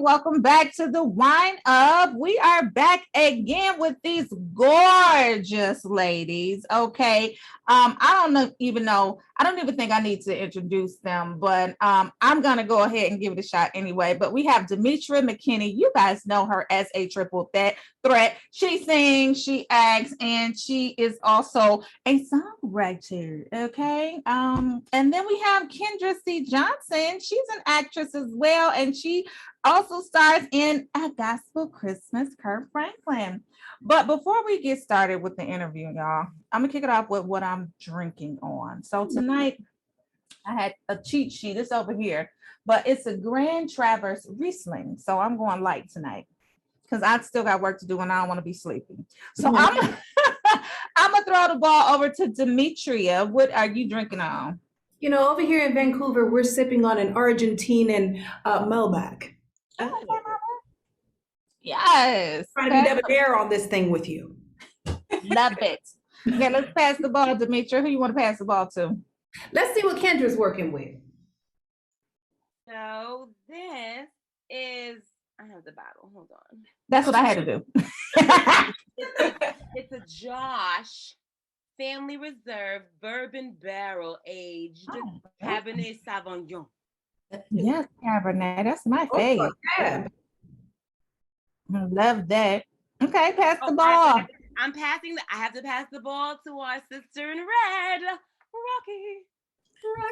welcome back to the Wine Up. We are back again with these gorgeous ladies. Okay. I don't even think I need to introduce them, but I'm gonna go ahead and give it a shot anyway. But we have Demetria McKinney. You guys know her as a triple threat. She sings, she acts, and she is also a songwriter. Okay. And then we have Kendra C. Johnson. She's an actress as well, and she also stars in A Gospel Christmas, Kirk Franklin. But before we get started with the interview, y'all, I'm gonna kick it off with what I'm drinking on. So tonight I had a cheat sheet. It's over here, but it's a Grand Traverse Riesling. So I'm going light tonight because I still got work to do and I don't want to be sleepy. So I'm gonna throw the ball over to Demetria. What are you drinking on? You know, over here in Vancouver, we're sipping on an Argentinian Malbec. Oh, yes. Trying to be debonair on this thing with you. Love it. Okay, let's pass the ball, Demetria. Who you want to pass the ball to? Let's see what Kendra's working with. So this is, I have the bottle. Hold on. That's what I had to do. It's a Josh Family Reserve Bourbon Barrel Aged Cabernet Sauvignon. Yes, Cabernet. That's my favorite. Yeah. I love that. Okay, pass the ball. I have to pass the ball to our sister in red, Rocki.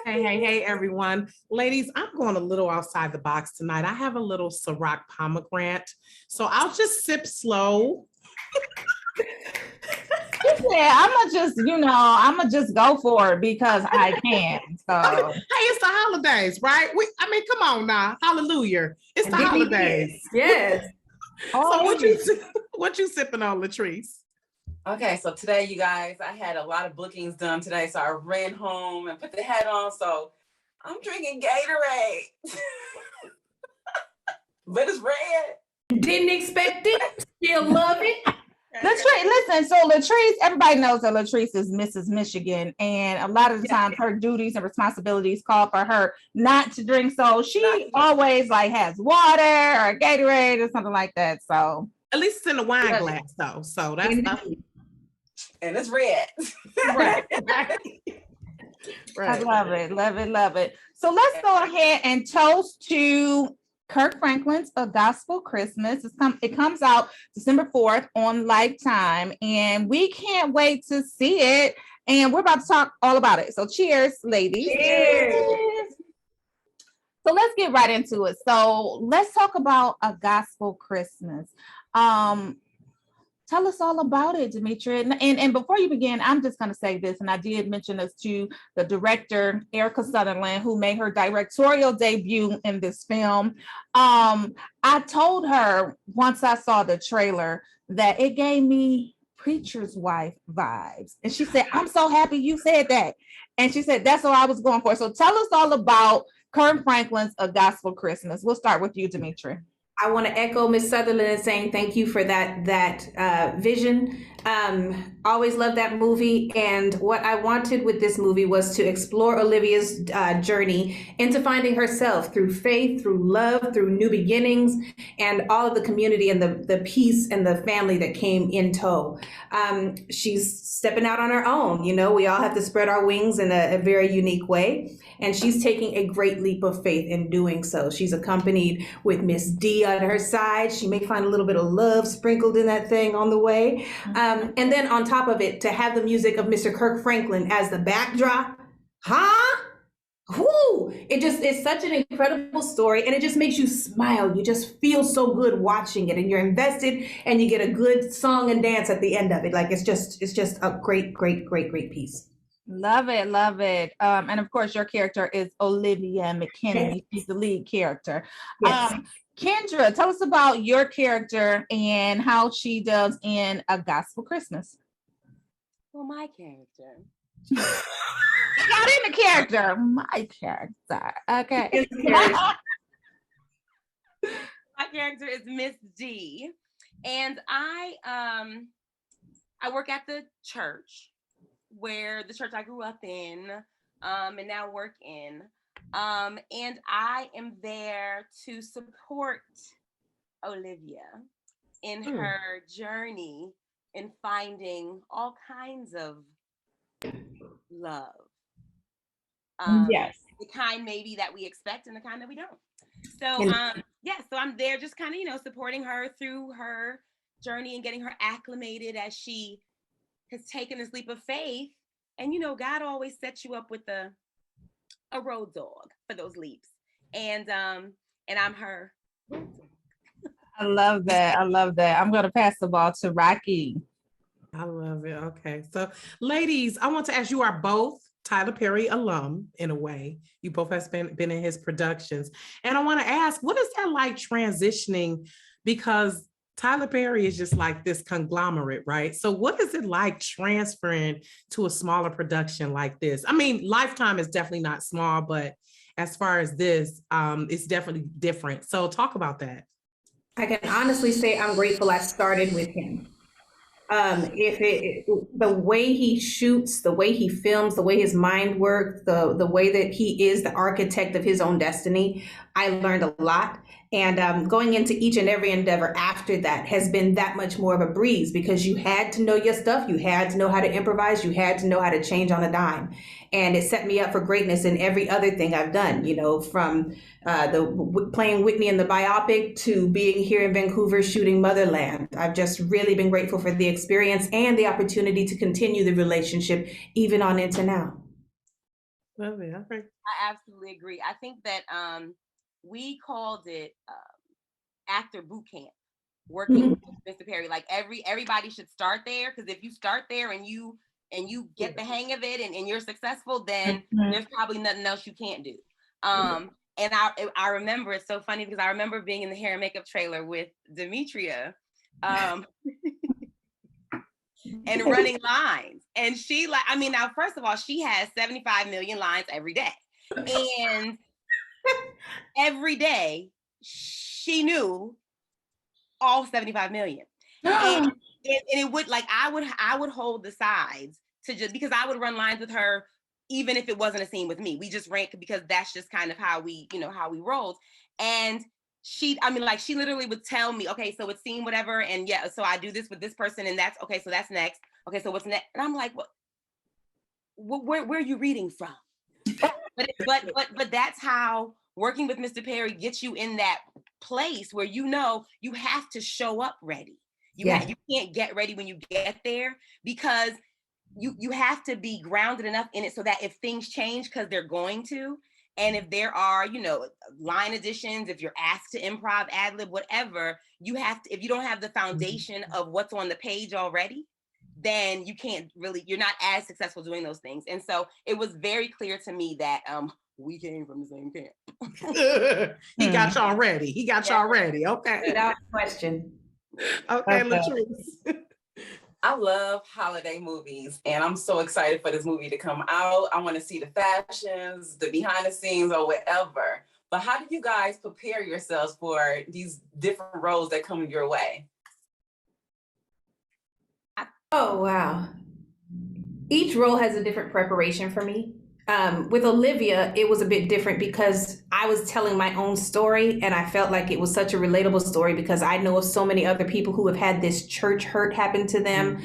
Hey, everyone. Ladies, I'm going a little outside the box tonight. I have a little Ciroc pomegranate, so I'll just sip slow. Yeah, I'm gonna just go for it because I can. So hey, it's the holidays, right? Come on now. Hallelujah. It's the holidays. Yes. So what you sipping on, Latrice? Okay, so today, you guys, I had a lot of bookings done today, so I ran home and put the hat on, so I'm drinking Gatorade. But it's red. Didn't expect it. Still love it. Latrice, listen, so Latrice, everybody knows that Latrice is Mrs. Michigan, and a lot of the times her duties and responsibilities call for her not to drink. So she always has water or Gatorade or something like that. So at least it's in a wine glass, though. So that's and it's red. Right. I love it. So let's go ahead and toast to Kirk Franklin's A Gospel Christmas. It comes out December 4th on Lifetime, and we can't wait to see it. And we're about to talk all about it. So cheers, ladies. Cheers. So let's get right into it. So let's talk about A Gospel Christmas. Tell us all about it, Demetria. And before you begin, I'm just going to say this, and I did mention this to the director, Erica Sutherland, who made her directorial debut in this film. I told her once I saw the trailer that it gave me Preacher's Wife vibes. And she said, I'm so happy you said that. And she said, that's what I was going for. So tell us all about Kirk Franklin's A Gospel Christmas. We'll start with you, Demetria. I want to echo Miss Sutherland and saying thank you for that vision. Always loved that movie, and what I wanted with this movie was to explore Olivia's journey into finding herself through faith, through love, through new beginnings, and all of the community and the peace and the family that came in tow. She's stepping out on her own. You know, we all have to spread our wings in a very unique way, and she's taking a great leap of faith in doing so. She's accompanied with Miss D on her side. She may find a little bit of love sprinkled in that thing on the way. And then on top of it, to have the music of Mr. Kirk Franklin as the backdrop, it's such an incredible story, and it just makes you smile. You just feel so good watching it, and you're invested, and you get a good song and dance at the end of it. Like it's just a great piece. Love it. And of course, your character is Olivia McKinney. She's the lead character. Yes. Kendra, tell us about your character and how she does in A Gospel Christmas. Well, my character. Not in the character. My character. Okay. My character is Miss D, and I work at the church I grew up in, and now work in. And I am there to support Olivia in her journey in finding all kinds of love. Yes. The kind maybe that we expect and the kind that we don't. So so I'm there just kind of, supporting her through her journey and getting her acclimated as she has taken this leap of faith. And God always sets you up with a road dog for those leaps. And I'm her. I love that. I'm going to pass the ball to Rocki. I love it. Okay. So ladies, I want to ask, you are both Tyler Perry alum in a way. You both have been in his productions. And I want to ask, what is that like transitioning? Because Tyler Perry is just like this conglomerate, right? So what is it like transferring to a smaller production like this? I mean, Lifetime is definitely not small, but as far as this, it's definitely different. So talk about that. I can honestly say I'm grateful I started with him. The way he shoots, the way he films, the way his mind works, the way that he is the architect of his own destiny, I learned a lot. And going into each and every endeavor after that has been that much more of a breeze, because you had to know your stuff. You had to know how to improvise. You had to know how to change on a dime. And it set me up for greatness in every other thing I've done, from playing Whitney in the biopic to being here in Vancouver shooting Motherland. I've just really been grateful for the experience and the opportunity to continue the relationship even on into now. Love it. Okay. I absolutely agree. I think that we called it actor boot camp, working with Mr. Perry. Like everybody should start there, because if you start there and you get the hang of it and you're successful, then there's probably nothing else you can't do. And I remember, it's so funny because I remember being in the hair and makeup trailer with Demetria and running lines. And she now, first of all, she has 75 million lines every day. And every day she knew all 75 million. And it would, I would hold the sides to just, because I would run lines with her even if it wasn't a scene with me. We just ran because that's just kind of how we rolled. And she literally would tell me, okay, so it's scene whatever, and yeah, so I do this with this person, and that's okay, so that's next. Okay, so what's next? And I'm like, where are you reading from? But that's how working with Mr. Perry gets you in that place where you have to show up ready. You can't get ready when you get there, because you have to be grounded enough in it so that if things change, because they're going to, and if there are, line additions, if you're asked to improv, ad lib, whatever, you have to, if you don't have the foundation of what's on the page already, then you can't really, you're not as successful doing those things. And so it was very clear to me that we came from the same camp. He got y'all ready. Y'all ready. Okay. Without question. Okay, Latrice. I love holiday movies, and I'm so excited for this movie to come out. I want to see the fashions, the behind the scenes, or whatever. But how do you guys prepare yourselves for these different roles that come your way? Oh, wow. Each role has a different preparation for me. With Olivia, it was a bit different because I was telling my own story, and I felt like it was such a relatable story because I know of so many other people who have had this church hurt happen to them,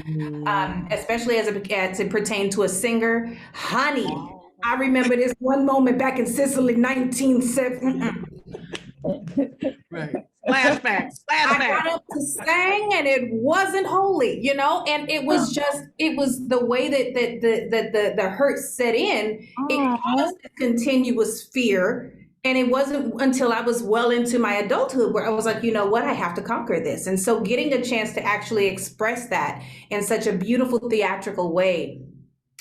especially as it pertained to a singer. Honey, I remember this one moment back in Sicily, 1970. Right. Flashbacks. I got up to sing and it wasn't holy, and it was the way that the hurt set in. It caused a continuous fear. And it wasn't until I was well into my adulthood where I was like, you know what, I have to conquer this. And so getting a chance to actually express that in such a beautiful theatrical way,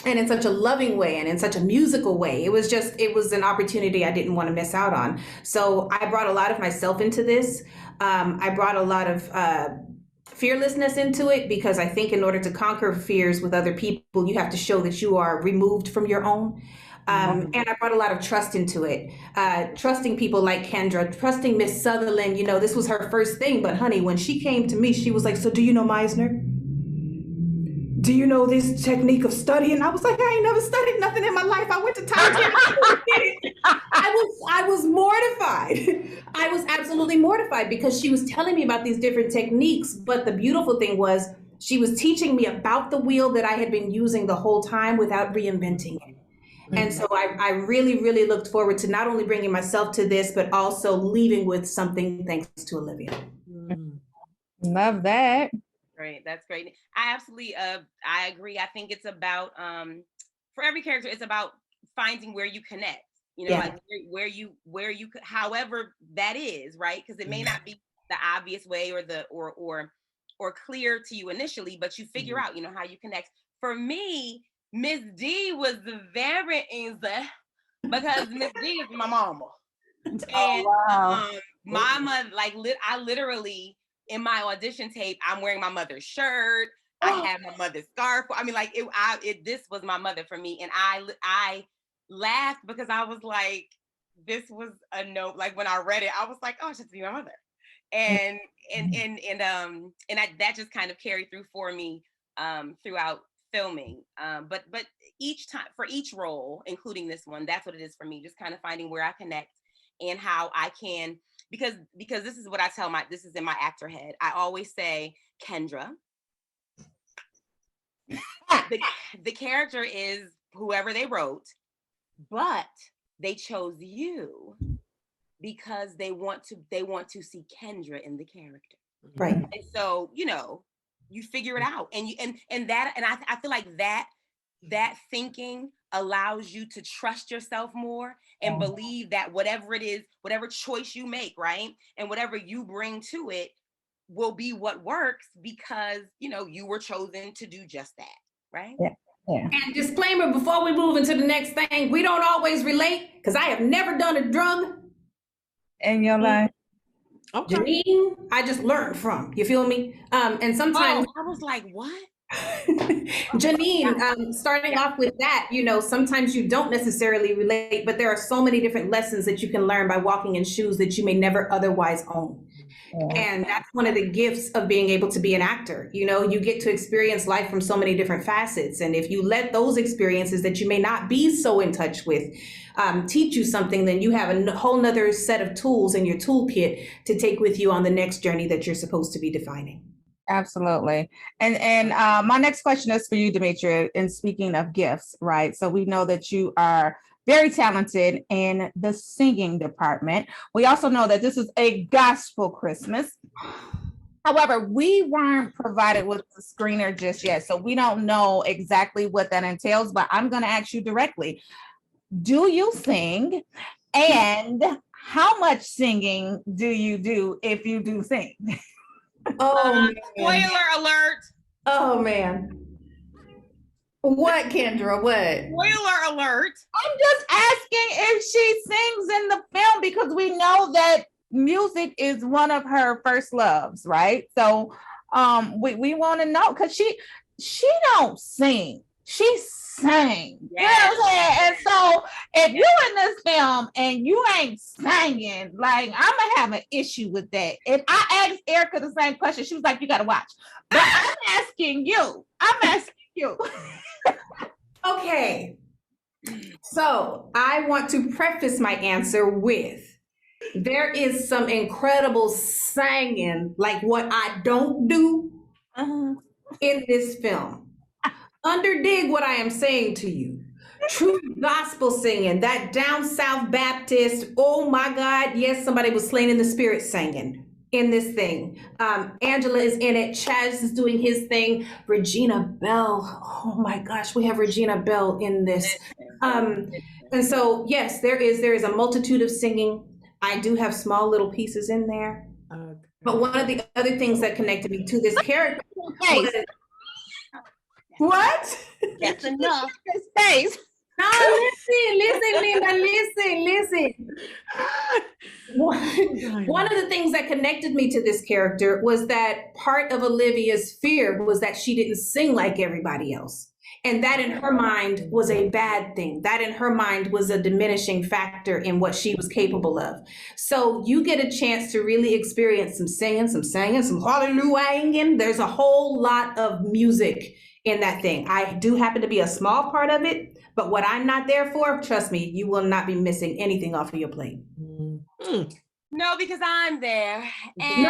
and in such a loving way, and in such a musical way, it was an opportunity I didn't want to miss out on. So I brought a lot of myself into this. I brought a lot of fearlessness into it, because I think in order to conquer fears with other people, you have to show that you are removed from your own. And I brought a lot of trust into it, trusting people like Kendra, trusting Miss Sutherland. This was her first thing, but honey, when she came to me, she was like, so do you know Meisner? Do you know this technique of studying? I was like, I ain't never studied nothing in my life. I went to Titanic. I was mortified. I was absolutely mortified because she was telling me about these different techniques. But the beautiful thing was she was teaching me about the wheel that I had been using the whole time without reinventing it. And so I really, really looked forward to not only bringing myself to this, but also leaving with something thanks to Olivia. Love that. Great. That's great. I absolutely, I agree. I think it's about, for every character, it's about finding where you connect, you know, like where you, however that is, right? Because it may not be the obvious way or clear to you initially, but you figure out, you know, how you connect. For me, Miss D was very easy because Miss D is my mama. And my mother, like, I literally, in my audition tape, I'm wearing my mother's shirt. I have my mother's scarf. I mean, like, this was my mother for me. And I laughed because I was like, this was a note. Like, when I read it, I was like, oh, it should be my mother. And that just kind of carried through for me throughout filming. But each time, for each role, including this one, that's what it is for me. Just kind of finding where I connect and how I can, because this is what I tell this is in my actor head. I always say, Kendra, the character is whoever they wrote, but they chose you because they want to see Kendra in the character. Right. And so, you know, you figure it out, and I feel like that thinking allows you to trust yourself more and believe that whatever it is, whatever choice you make, right, and whatever you bring to it will be what works because, you know, you were chosen to do just that, right? Yeah. And disclaimer before we move into the next thing, we don't always relate because I have never done a drug in your life. Okay. Janine, I just learned from, you feel me? And sometimes I was like, what? Janine, starting off with that, you know, sometimes you don't necessarily relate, but there are so many different lessons that you can learn by walking in shoes that you may never otherwise own. And that's one of the gifts of being able to be an actor. You know, you get to experience life from so many different facets. And if you let those experiences that you may not be so in touch with teach you something, then you have a whole nother set of tools in your toolkit to take with you on the next journey that you're supposed to be defining. Absolutely. And my next question is for you, Demetria. And speaking of gifts, right? So we know that you are very talented in the singing department. We also know that this is a gospel Christmas. However, we weren't provided with the screener just yet, so we don't know exactly what that entails, but I'm going to ask you directly. Do you sing? And how much singing do you do if you do sing? Oh, spoiler alert. Oh, man. What, Kendra? What? Spoiler alert. I'm just asking if she sings in the film because we know that music is one of her first loves, right? So we want to know because she don't sing. She sang. Yes. You know what I'm saying? And so if you're in this film and you ain't singing, like, I'm gonna have an issue with that. If I asked Erica the same question, she was like, you gotta watch. But I'm asking you. Okay. So I want to preface my answer with, there is some incredible singing, like what I don't do in this film. Underdig what I am saying to you. True gospel singing, that down South Baptist, oh my God, yes, somebody was slain in the spirit singing in this thing. Angela is in it, Chaz is doing his thing, Regina Bell, oh my gosh, we have Regina Bell in this. And so, yes, there is a multitude of singing. I do have small little pieces in there. Okay. But one of the other things that connected me to this character was, what? That's enough. Space. No, listen, Linda, listen. One of the things that connected me to this character was that part of Olivia's fear was that she didn't sing like everybody else. And that in her mind was a bad thing. That in her mind was a diminishing factor in what she was capable of. So you get a chance to really experience some singing, some hallelujah. There's a whole lot of music in that thing. I do happen to be a small part of it, but what I'm not there for, trust me, you will not be missing anything off of your plate. No, No, because I'm there. And,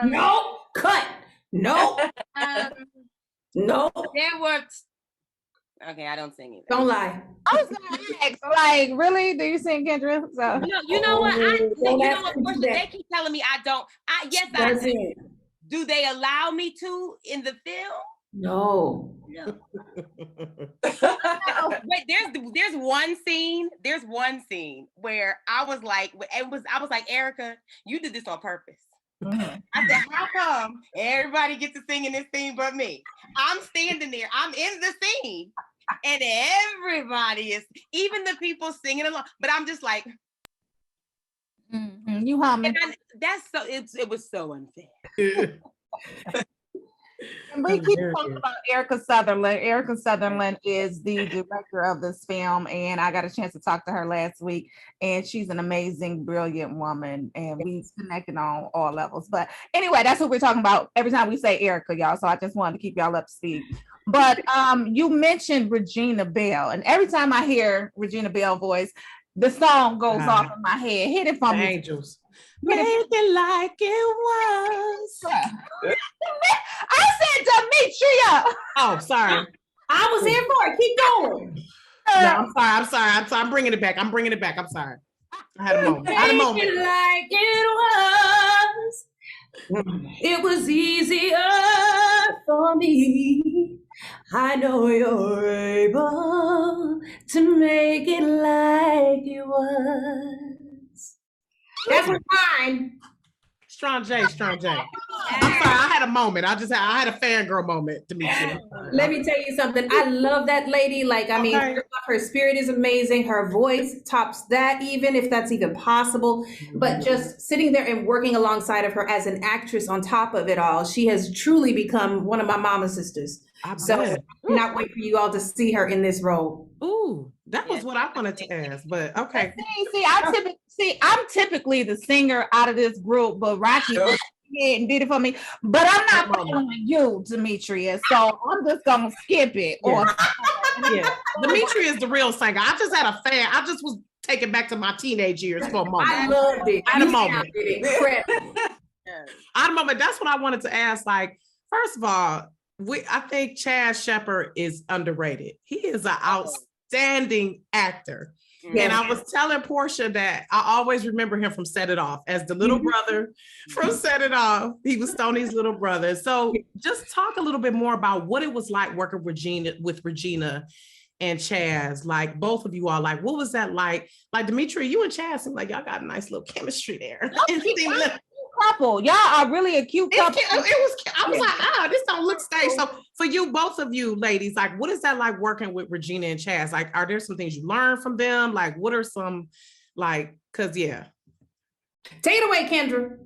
No, cut. No, no. There were. Okay, I don't sing either. Don't lie. I was gonna ask, like, really? Do you sing, Kendra? So You know what? You know what? Porsha, that. they keep telling me I don't. Yes, I That's do. it. Do they allow me to in the film? No. No. Wait, there's one scene. There's one scene where I was like, Erica, you did this on purpose. I said, how come everybody gets to sing in this scene but me? I'm standing there. I'm in the scene, and everybody is, even the people singing along. But I'm just like, you humming. It was so unfair. And we keep talking about Erica Sutherland. Erica Sutherland is the director of this film, and I got a chance to talk to her last week. And she's an amazing, brilliant woman, and we connected on all levels. But anyway, that's what we're talking about every time we say Erica, y'all. So I just wanted to keep y'all up to speed. But you mentioned Regina Belle, and every time I hear Regina Belle voice, the song goes off in my head. Hit it for me. Angels. Make it like it was. I said Demetria. Oh, sorry. I was here for it. Keep going. No, I'm sorry. I'm bringing it back. I'm sorry. I had a moment. Make it like it was easier for me. I know you're able to make it like it was. That's mine. Strong J. I'm sorry, I had a moment. I had a fangirl moment, Demetria. Let me tell you something. I love that lady. Like, I mean, her spirit is amazing. Her voice tops that, even if that's even possible. But just sitting there and working alongside of her as an actress on top of it all, she has truly become one of my mama's sisters. So I cannot wait for you all to see her in this role. Ooh, that was what I wanted to ask, but okay. I'm typically the singer out of this group, but Rocki and did it for me. But I'm not following you, Demetria, so I'm just gonna skip it. Yeah. Demetria is the real singer. I just had a fan. I just was taken back to my teenage years for a moment. I loved it. I had a moment. Incredible. I had a moment. That's what I wanted to ask. Like, first of all, I think Chaz Shepard is underrated. He is an outstanding actor. Yes. And I was telling Porsha that I always remember him from Set It Off as the little brother from Set It Off. He was Stoney's little brother. So just talk a little bit more about what it was like working with Regina and Chaz. Like, both of you all, like, what was that like? Like, Demetria, you and Chaz seem like y'all got a nice little chemistry there. Couple, y'all are really a cute couple. I was like, this don't look staged. So for you, both of you ladies, like, what is that like working with Regina and Chaz? Like, are there some things you learned from them? Like, what are some, like, cause take it away, Kendra.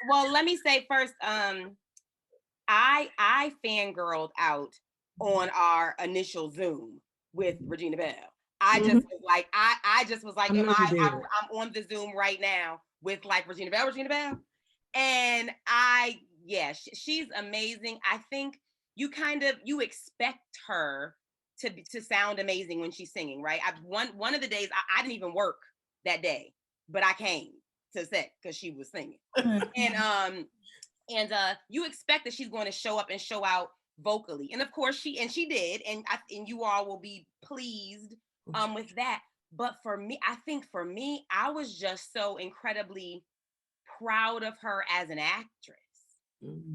Well, let me say first, I fangirled out on our initial Zoom with Regina Belle. I just was like, I just was like, I'm on the Zoom right now with like Regina Belle. And she's amazing. I think you expect her to sound amazing when she's singing, right? One of the days I didn't even work that day, but I came to set because she was singing. And you expect that she's going to show up and show out vocally. And of course she did, and you all will be pleased with that. But for me, I was just so incredibly proud of her as an actress.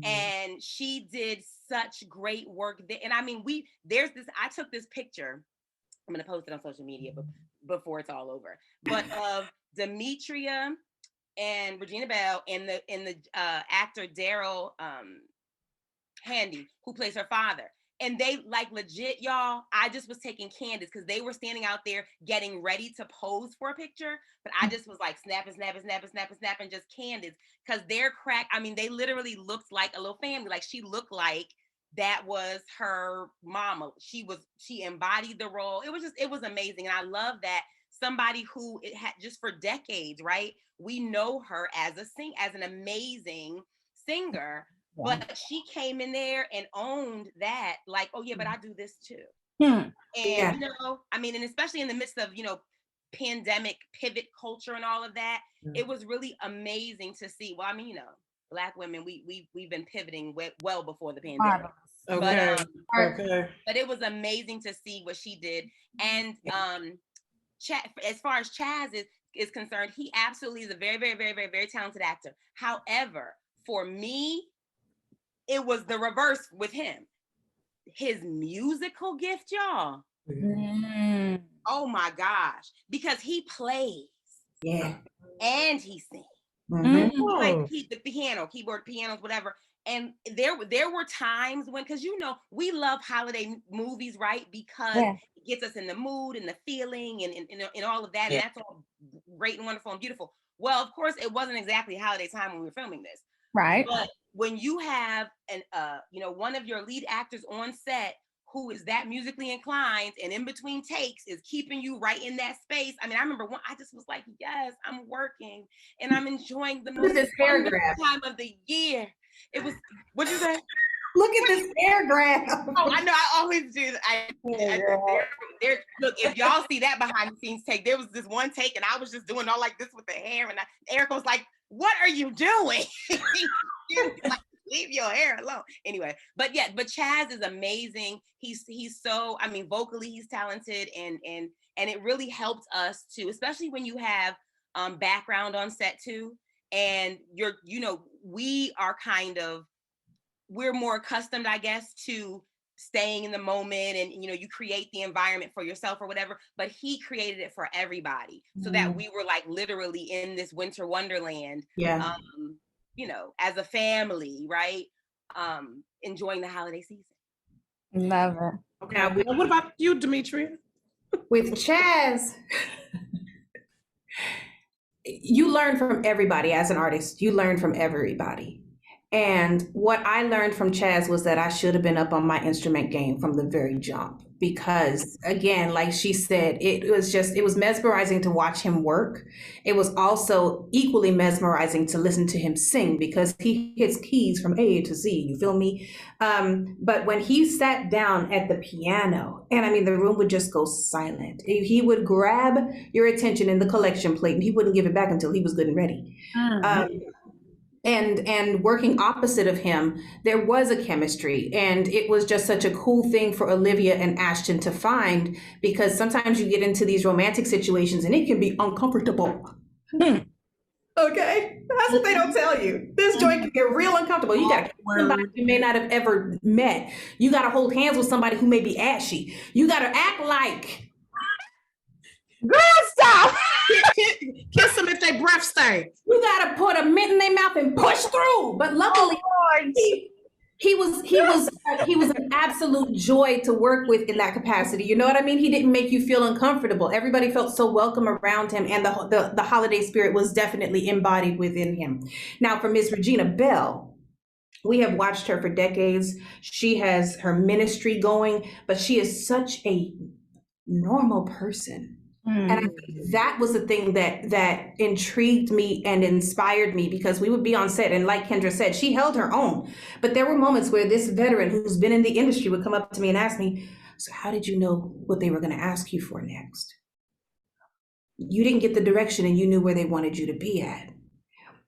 And she did such great work there. And I mean, I took this picture, I'm gonna post it on social media before it's all over, but of Demetria and Regina Belle and the actor Daryl Handy, who plays her father. And they, like, legit, y'all, I just was taking candids because they were standing out there getting ready to pose for a picture. But I just was like snapping just candids because they literally looked like a little family. Like, she looked like that was her mama. She embodied the role. It was amazing. And I love that somebody who it had just for decades, right? We know her as an amazing singer. But she came in there and owned that, like, oh yeah, but I do this too. And I mean, and especially in the midst of, pandemic pivot culture and all of that, it was really amazing to see. Well, I mean, you know, Black women, we've been pivoting well before the pandemic. Okay. But it was amazing to see what she did. And as far as Chaz is concerned, he absolutely is a very, very, very, very, very talented actor. However, for me, it was the reverse with him. His musical gift, y'all. Oh my gosh. Because he plays. Yeah. And he sings. Like the piano, keyboard, pianos, whatever. And there were times when, because you know, we love holiday movies, right? Because it gets us in the mood and the feeling and all of that. And that's all great and wonderful and beautiful. Well, of course, it wasn't exactly holiday time when we were filming this. Right. But when you have one of your lead actors on set who is that musically inclined and in between takes is keeping you right in that space. I mean, I remember I just was like, yes, I'm working and I'm enjoying the most time of the year. It was, what'd you say? Look at this paragraph. Oh, I know, I always do. Look, if y'all see that behind the scenes take, there was this one take and I was just doing all like this with the hair and Erica was like, what are you doing? Like, leave your hair alone. Anyway, but Chaz is amazing. He's so, I mean, vocally he's talented and it really helped us too, especially when you have background on set too. And we're more accustomed, I guess, to staying in the moment and, you know, you create the environment for yourself or whatever, but he created it for everybody so that we were like literally in this winter wonderland. Yeah. You know, as a family, right? Enjoying the holiday season. Love it. Okay. Now, what about you, Demetria? With Chaz, you learn from everybody as an artist. You learn from everybody. And what I learned from Chaz was that I should have been up on my instrument game from the very jump. Because again, like she said, it was mesmerizing to watch him work. It was also equally mesmerizing to listen to him sing because he hits keys from A to Z, you feel me? But when he sat down at the piano, and I mean, the room would just go silent. He would grab your attention in the collection plate and he wouldn't give it back until he was good and ready. And working opposite of him, there was a chemistry, and it was just such a cool thing for Olivia and Ashton to find, because sometimes you get into these romantic situations and it can be uncomfortable. Okay, that's what they don't tell you. This joint can get real uncomfortable. You got somebody you may not have ever met. You got to hold hands with somebody who may be ashy. You got to act like. Girl, stop. Kiss them if they breath stink. You gotta put a mint in their mouth and push through. But luckily, he was an absolute joy to work with in that capacity. You know what I mean? He didn't make you feel uncomfortable. Everybody felt so welcome around him, and the holiday spirit was definitely embodied within him. Now, for Ms. Regina Bell, we have watched her for decades. She has her ministry going, but she is such a normal person. And I think that was the thing that intrigued me and inspired me, because we would be on set and like Kendra said, she held her own. But there were moments where this veteran who's been in the industry would come up to me and ask me, so how did you know what they were going to ask you for next? You didn't get the direction and you knew where they wanted you to be at.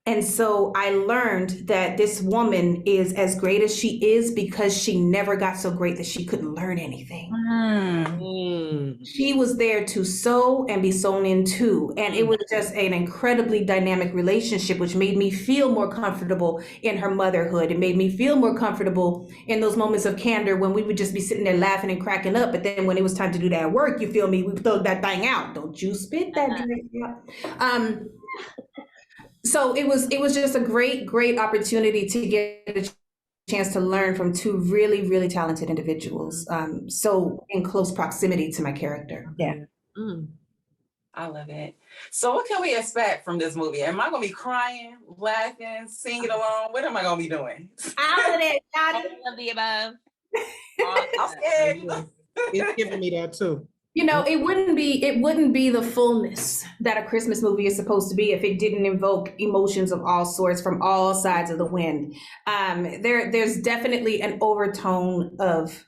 And so I learned that this woman is as great as she is because she never got so great that she couldn't learn anything. She was there to sow and be sown into. And it was just an incredibly dynamic relationship, which made me feel more comfortable in her motherhood. It made me feel more comfortable in those moments of candor when we would just be sitting there laughing and cracking up. But then when it was time to do that work, you feel me, we throw that thing out. Don't you spit that drink out. So it was just a great opportunity to get a chance to learn from two really, really talented individuals. So in close proximity to my character. Yeah. I love it. So what can we expect from this movie? Am I going to be crying, laughing, singing along? What am I going to be doing? All of it. All of the above. I'm scared. It's giving me that too. You know, it wouldn't be the fullness that a Christmas movie is supposed to be if it didn't invoke emotions of all sorts from all sides of the wind. There's definitely an overtone of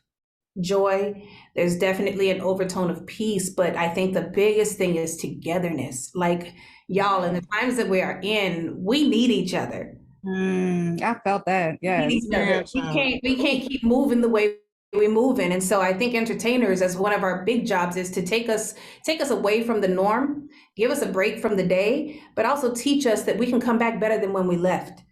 joy. There's definitely an overtone of peace, but I think the biggest thing is togetherness. Like, y'all, in the times that we are in, we need each other. I felt that. We need Yes. each other. We can't keep moving the way we're moving. And so I think entertainers, as one of our big jobs, is to take us away from the norm, give us a break from the day, but also teach us that we can come back better than when we left.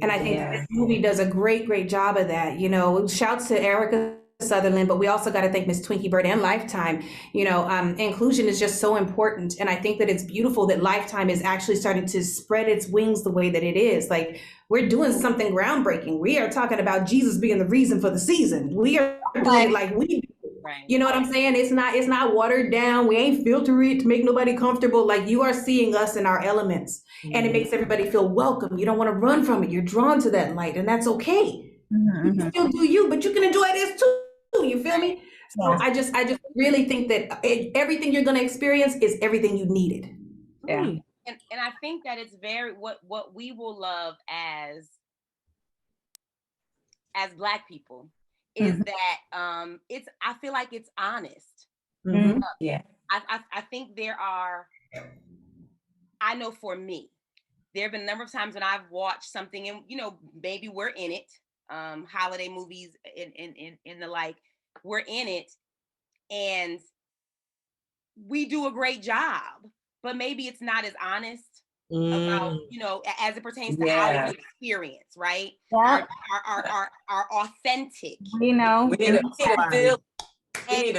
And I think this movie does a great, great job of that. You know, shouts to Erica Sutherland, but we also got to thank Miss Twinkie Bird and Lifetime. You know, inclusion is just so important. And I think that it's beautiful that Lifetime is actually starting to spread its wings the way that it is. Like, we're doing something groundbreaking. We are talking about Jesus being the reason for the season. We are doing it like we do. Right. You know what I'm saying? It's not watered down. We ain't filter it to make nobody comfortable. Like, you are seeing us in our elements, and it makes everybody feel welcome. You don't want to run from it. You're drawn to that light, and that's okay. You can still do you, but you can enjoy this too. You feel me? So I just really think that everything you're going to experience is everything you needed. Yeah. And I think that it's very what we will love as Black people is that it's, I feel like it's honest. Yeah. I think there are, I know for me, there have been a number of times when I've watched something and, you know, maybe we're in it, holiday movies in the like, we're in it and we do a great job, but maybe it's not as honest about, you know, as it pertains to our experience, right? Yeah. Our authentic. You know, We need to feel it.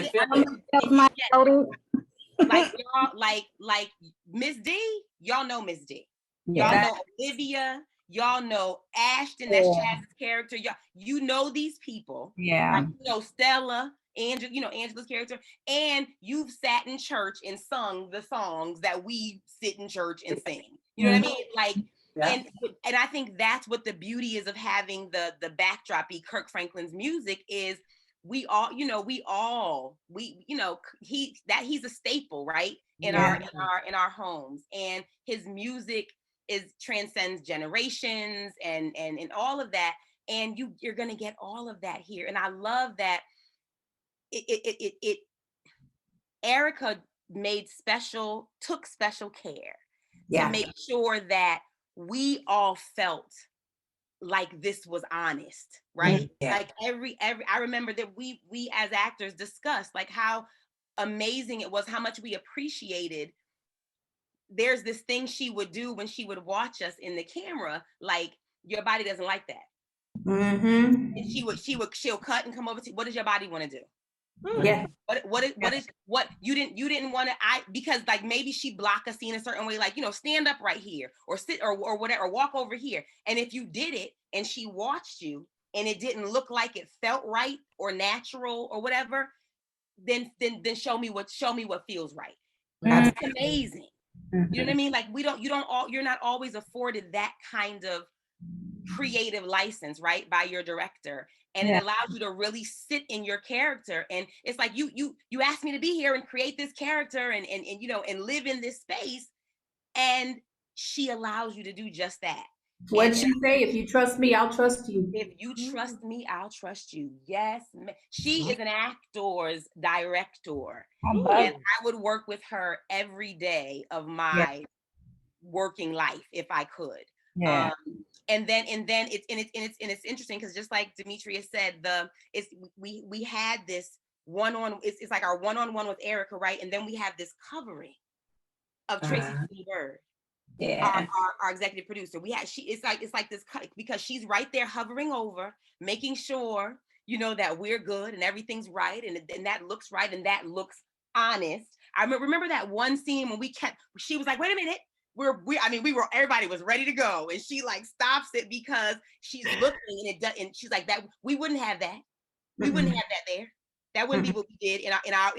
Like y'all, like Miss D, y'all know Miss D. Y'all know Olivia. Y'all know Ashton, that's Chaz's character. You know these people. Yeah. Like, you know Stella, Angela, you know Angela's character, and you've sat in church and sung the songs that we sit in church and sing. You know what I mean? Like, and I think that's what the beauty is of having the backdrop be Kirk Franklin's music is. We all, you know, you know, he's a staple, right? In our homes, and his music transcends generations and all of that, and you're gonna get all of that here. And I love that Erica took special care to make sure that we all felt like this was honest, right? Like every I remember that we as actors discussed like how amazing it was, how much we appreciated. There's this thing she would do when she would watch us in the camera, like, your body doesn't like that. And she'll cut and come over to, what does your body want to do? What you didn't want to, because like maybe she block a scene a certain way, like, you know, stand up right here or sit or whatever, or walk over here. And if you did it and she watched you and it didn't look like it felt right or natural or whatever, then show me what feels right. That's amazing. You know what I mean? Like, you're not always afforded that kind of creative license, right, by your director. And it allows you to really sit in your character. And it's like, you asked me to be here and create this character and you know, and live in this space. And she allows you to do just that. What you say, if you trust me, I'll trust you. If you trust me, I'll trust you. Yes. She is an actor's director. And I would work with her every day of my working life if I could. And then it's interesting because just like Demetria said, we had this one-on, it's like our one-on-one with Erica, right? And then we have this covering of Tracy Bird. Our executive producer. It's like this cut, because she's right there hovering over, making sure, you know, that we're good and everything's right and that looks right and that looks honest. I remember that one scene when she was like, wait a minute, everybody was ready to go, and she like stops it because she's looking and she's like, that we wouldn't have that. We wouldn't have that there. That wouldn't be what we did in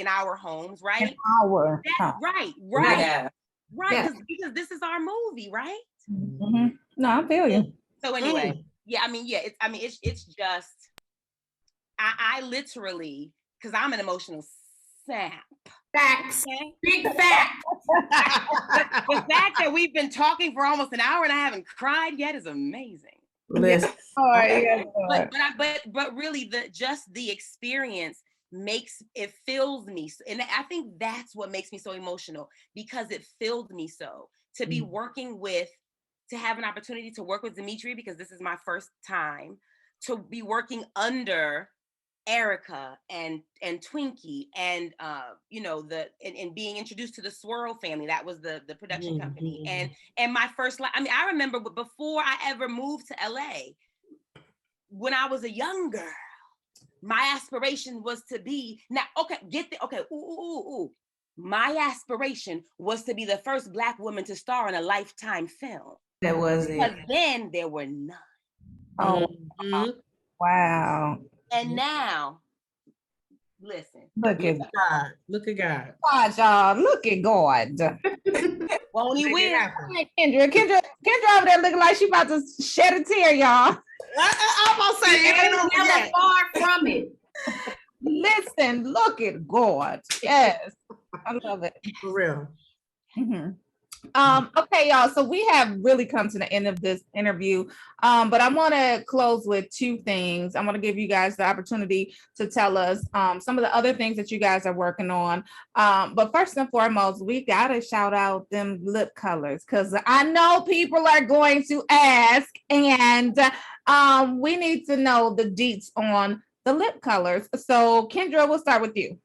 our homes, right? Right. Yeah. Right, because this is our movie, right? No, I feel you. So anyway, it's just, I literally, because I'm an emotional sap. Facts, big facts. The fact that we've been talking for almost an hour and I haven't cried yet is amazing. Listen. But really, the experience it fills me. And I think that's what makes me so emotional, because it filled me so to be working with, to have an opportunity to work with Demetria, because this is my first time to be working under Erica and Twinkie and and being introduced to the Swirl family. That was the production company. And my first I mean, I remember before I ever moved to LA, when I was a young girl, my aspiration was to be my aspiration was to be the first Black woman to star in a Lifetime film. That was it. But then there were none. Oh, wow. And now, listen. Look at God. Look at God. God, y'all. Look at God. Won't he win? Kendra over there looking like she about to shed a tear, y'all. I'm gonna say it ain't over Never yet. far from it. Listen, look at God. Yes, I love it. For real. Okay, y'all. So we have really come to the end of this interview. But I want to close with two things. I want to give you guys the opportunity to tell us some of the other things that you guys are working on. But first and foremost, we gotta shout out them lip colors, because I know people are going to ask, and we need to know the deets on the lip colors. So Kendra, we'll start with you.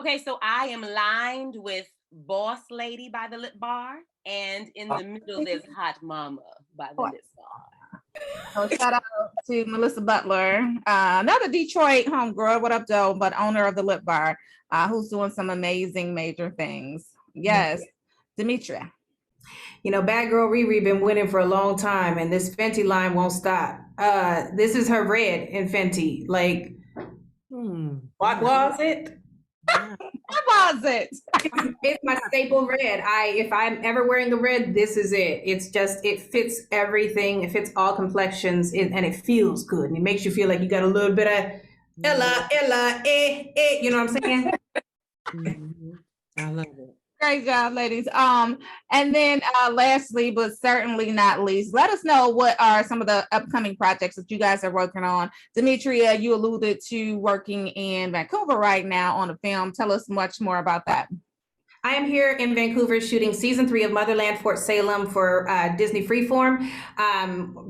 Okay, so I am lined with Boss Lady by the Lip Bar, and in the middle there's Hot Mama by the Lip Bar. So shout out to Melissa Butler, another Detroit homegirl, what up though, but owner of the Lip Bar, who's doing some amazing major things. Yes, Demetria. You know, Bad Girl Riri been winning for a long time, and this Fenty line won't stop. This is her red in Fenty. Like, what was it? What was it? It's my staple red. If I'm ever wearing a red, this is it. It's just, it fits everything. It fits all complexions, and it feels good. And it makes you feel like you got a little bit of Ella, you know what I'm saying? I love it. Great job, ladies. And then lastly, but certainly not least, let us know what are some of the upcoming projects that you guys are working on. Demetria, you alluded to working in Vancouver right now on a film. Tell us much more about that. I am here in Vancouver shooting season 3 of Motherland Fort Salem for Disney Freeform.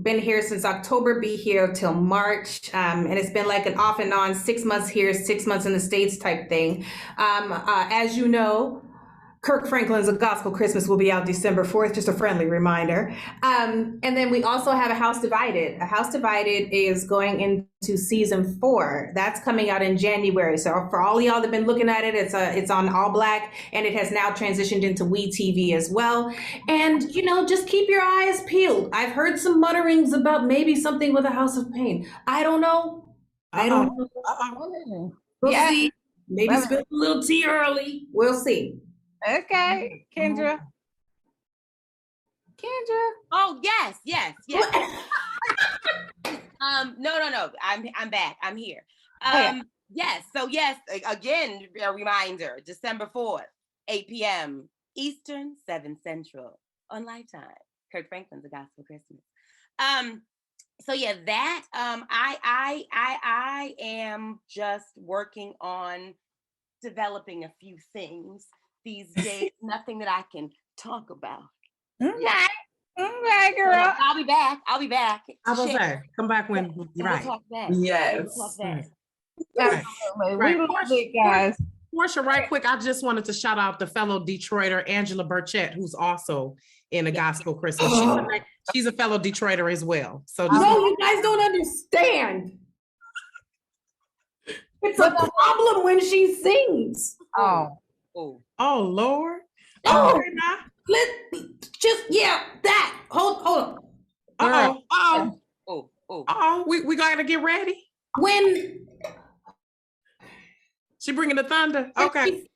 Been here since October, be here till March. And it's been like an off and on 6 months here, 6 months in the States type thing. As you know, Kirk Franklin's A Gospel Christmas will be out December 4th, just a friendly reminder. And then we also have A House Divided. A House Divided is going into season 4. That's coming out in January. So for all of y'all that have been looking at it, it's on All Black, and it has now transitioned into WE TV as well. And, you know, just keep your eyes peeled. I've heard some mutterings about maybe something with A House of Pain. I don't know. We'll see. Maybe spill a little tea early. We'll see. Okay, Kendra. Oh, yes. No. I'm back. I'm here. Yes. So yes, again, a reminder, December 4th, 8 p.m. Eastern, 7 Central on Lifetime. Kirk Franklin's A Gospel Christmas. So yeah, that I am just working on developing a few things these days. Nothing that I can talk about. Okay, girl. I'll be back. I was there. Come back when right. We'll talk back. Yes. We'll talk back. Absolutely. Right. We love it, guys. Porsha, right quick, I just wanted to shout out the fellow Detroiter, Angela Burchett, who's also in A Gospel Christmas. She's a fellow Detroiter as well. So just no, you guys don't understand. It's a problem when she sings. Oh, Lord. Oh, Now. That. Hold on. We gotta get ready. When she bringing the thunder. Okay.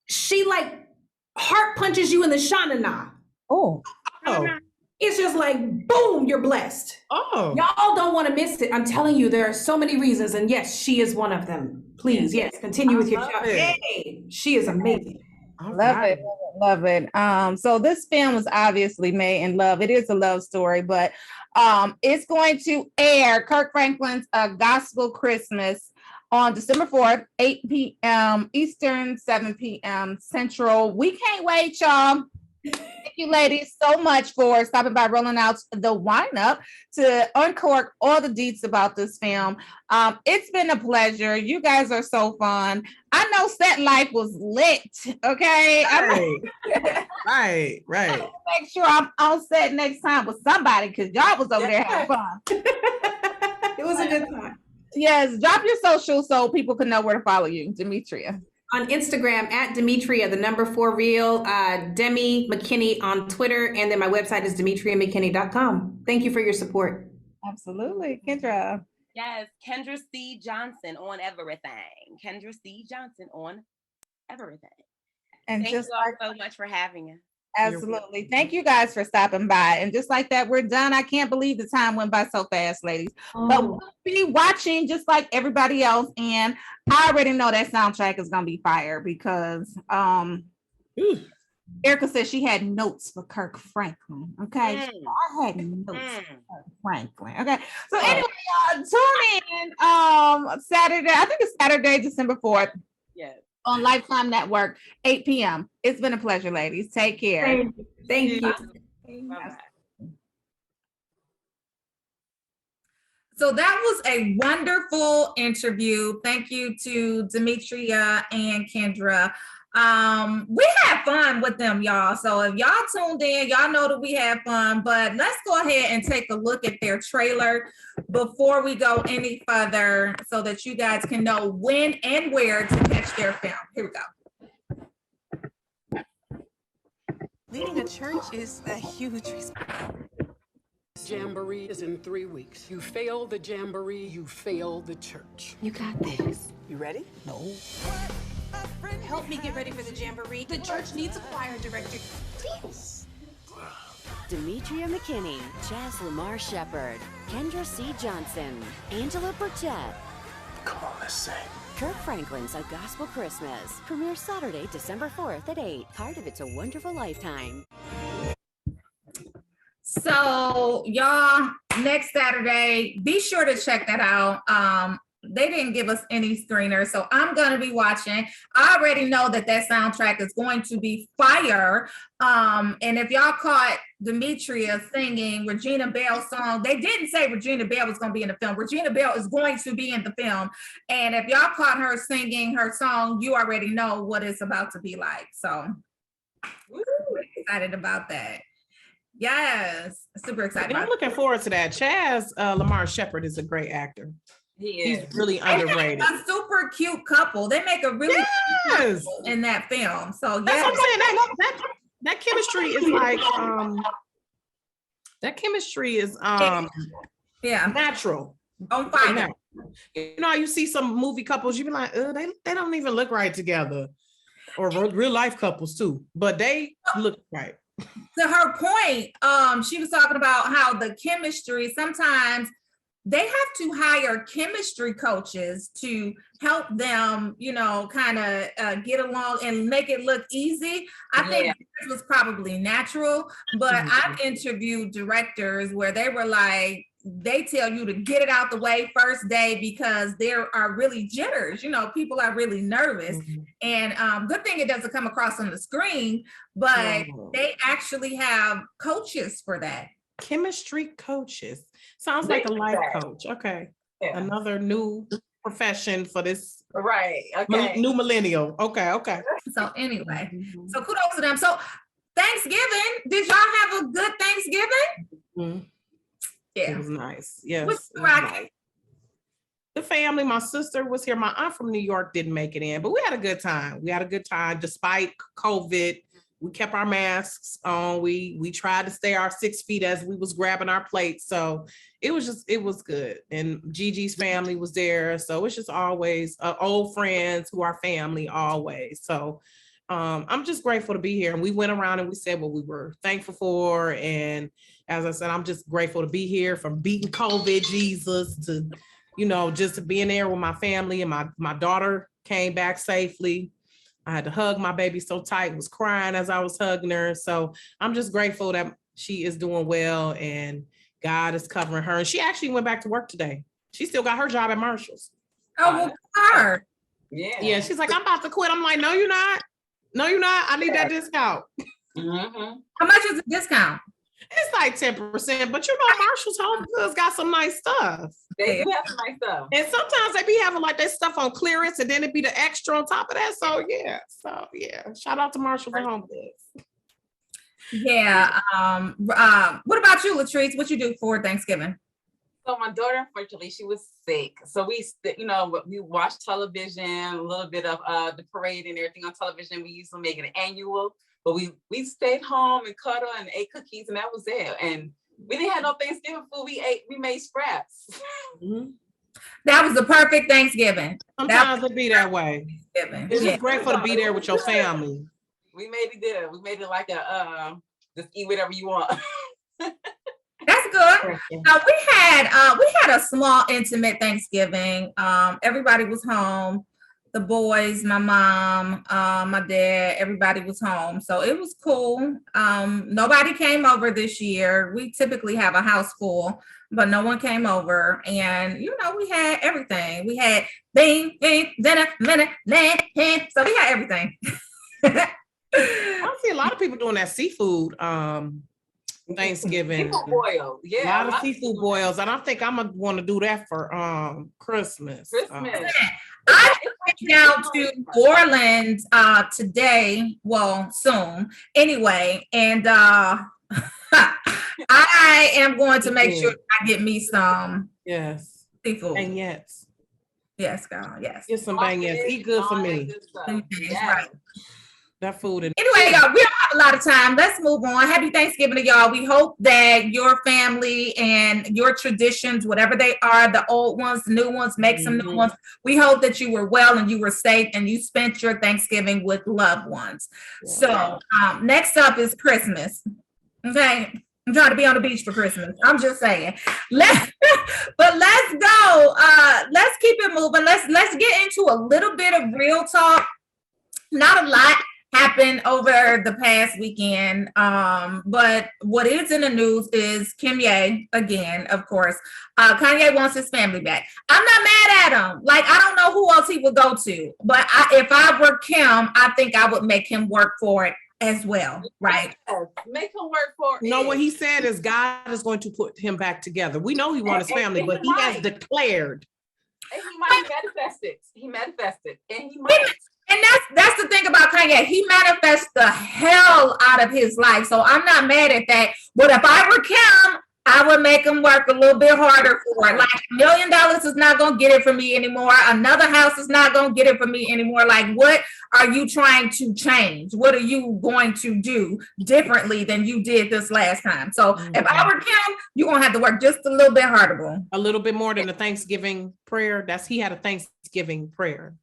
She like heart punches you in the shanana. Oh. It's just like, boom, you're blessed. Oh. Y'all don't want to miss it. I'm telling you, there are so many reasons. And yes, she is one of them. Please, yes, continue with your job. Yay. She is amazing. Love it. So this film was obviously made in love. It is a love story, but it's going to air Kirk Franklin's A Gospel Christmas on December 4th, 8 p.m. Eastern, 7 p.m. Central. We can't wait, y'all. Thank you, ladies, so much for stopping by, rolling out the wind-up to uncork all the deets about this film. It's been a pleasure. You guys are so fun. I know set life was lit, okay? Right. Make sure I'm on set next time with somebody because y'all was over there having fun. It was a good time. Yes, drop your socials so people can know where to follow you, Demetria. On Instagram at Demetria, the number 4 real, Demi McKinney on Twitter, and then my website is demetriamckinney.com. Thank you for your support. Absolutely. Kendra. Yes, Kendra C. Johnson on everything. Kendra C. Johnson on everything. And Thank just you all so much for having us. Absolutely. Thank you guys for stopping by. And just like that, we're done. I can't believe the time went by so fast, ladies. But we'll be watching just like everybody else. And I already know that soundtrack is going to be fire because Erica said she had notes for Kirk Franklin. Okay. I had notes for Kirk Franklin. Okay. So anyway, tune in Saturday. I think it's Saturday, December 4th. Yes. On Lifetime Network, 8 p.m. It's been a pleasure, ladies. Take care. Thank you. Bye-bye. So that was a wonderful interview. Thank you to Demetria and Kendra. We had fun with them, y'all. So if y'all tuned in, y'all know that we had fun, but let's go ahead and take a look at their trailer before we go any further so that you guys can know when and where to catch their film. Here we go. Leading a church is a huge responsibility. Jamboree is in 3 weeks. You fail the jamboree, you fail the church. You got this. You ready? No. Help me get ready for the jamboree. The church needs a choir director. Please. Demetria McKinney, Jazz Lamar Shepard, Kendra C. Johnson, Angela Burchett. Come on, let's sing. Kirk Franklin's A Gospel Christmas. Premieres Saturday, December 4th at 8. Part of It's a Wonderful Lifetime. So y'all, next Saturday, be sure to check that out. They didn't give us any screeners, so I'm going to be watching. I already know that soundtrack is going to be fire. And if y'all caught Demetria singing Regina Bell's song, they didn't say Regina Bell was going to be in the film. Regina Bell is going to be in the film. And if y'all caught her singing her song, you already know what it's about to be like. So we're excited about that. Yes, super excited. I'm looking forward to that. Chaz Lamar Shepard is a great actor. He's really underrated. A super cute couple. They make a really cute couple in that film. So that's what I'm saying. That chemistry is like that chemistry is natural. On fire. You know, you see some movie couples, you be like, they don't even look right together. Or real life couples too, but they look right. To her point, she was talking about how the chemistry, sometimes they have to hire chemistry coaches to help them, you know, kind of get along and make it look easy. I think this was probably natural, but I've interviewed directors where they were like, they tell you to get it out the way first day because there are really jitters, you know, people are really nervous. And good thing it doesn't come across on the screen, but they actually have coaches for that. Chemistry coaches. Sounds like a life coach. Okay. Yeah. Another new profession for this new millennial. Okay. So anyway, so kudos to them. So Thanksgiving, did y'all have a good Thanksgiving? Yeah. It was nice. Yes. What's Rocki? The family, my sister was here. My aunt from New York didn't make it in, but we had a good time. Despite COVID. We kept our masks on. We tried to stay our 6 feet as we was grabbing our plates. So it was good. And Gigi's family was there. So it's just always old friends who are family always. So I'm just grateful to be here. And we went around and we said what we were thankful for. And as I said, I'm just grateful to be here, from beating COVID, Jesus, to, you know, just being there with my family. And my daughter came back safely. I had to hug my baby so tight, was crying as I was hugging her. So I'm just grateful that she is doing well and God is covering her. And she actually went back to work today. She still got her job at Marshall's. Oh, well, hard. Yeah. Yeah, she's like, I'm about to quit. I'm like, no, you're not. No, you're not. I need that discount. How much is the discount? It's like 10%, but you know, Marshall's Home Goods got some nice stuff. They do have some nice stuff. And sometimes they be having like that stuff on clearance, and then it be the extra on top of that. So yeah. Shout out to Marshall's Home Goods. Yeah. What about you, Latrice? What you do for Thanksgiving? So my daughter, unfortunately, she was sick. So we watched television, a little bit of the parade and everything on television. We used to make it an annual, but we stayed home and cuddled and ate cookies, and that was it. And we didn't have no Thanksgiving food. We made scraps. That was the perfect Thanksgiving. Sometimes it be that way. It's just grateful to be there with your family. We made it good. We made it like a just eat whatever you want. That's good. We had a small intimate Thanksgiving. Everybody was home. The boys, my mom, my dad, everybody was home. So it was cool. Nobody came over this year. We typically have a house full, but no one came over. And, we had everything. We had dinner, minute, so we had everything. I see a lot of people doing that seafood Thanksgiving. Seafood boils. Yeah. A lot of seafood boils. And I think I'm gonna want to do that for Christmas. I went down to New Orleans today, well, soon anyway, and I am going to make sure I get me some seafood. Beignets. Yes, God, yes. Get some beignets. Eat good for me. Right. That food. Anyway, y'all, we don't have a lot of time. Let's move on. Happy Thanksgiving to y'all. We hope that your family and your traditions, whatever they are, the old ones, the new ones, make some new ones. We hope that you were well and you were safe and you spent your Thanksgiving with loved ones. Yeah. So next up is Christmas. Okay. I'm trying to be on the beach for Christmas. I'm just saying. Let's go. Let's keep it moving. Let's get into a little bit of real talk. Not a lot happened over the past weekend, but what is in the news is Kanye again, of course. Kanye wants his family back. I'm not mad at him. Like, I don't know who else he would go to, but if I were Kim, I think I would make him work for it as well, right? Make him work for it. No, what he said is God is going to put him back together. We know he wants his family, but he has declared. And he might manifest it. He manifested, and he might. And that's the thing about Kanye. He manifests the hell out of his life. So I'm not mad at that. But if I were Kim, I would make him work a little bit harder for it. Like $1 million is not going to get it from me anymore. Another house is not going to get it from me anymore. Like, what are you trying to change? What are you going to do differently than you did this last time? So if I were Kim, you're going to have to work just a little bit harder. A little bit more than the Thanksgiving prayer. He had a Thanksgiving prayer.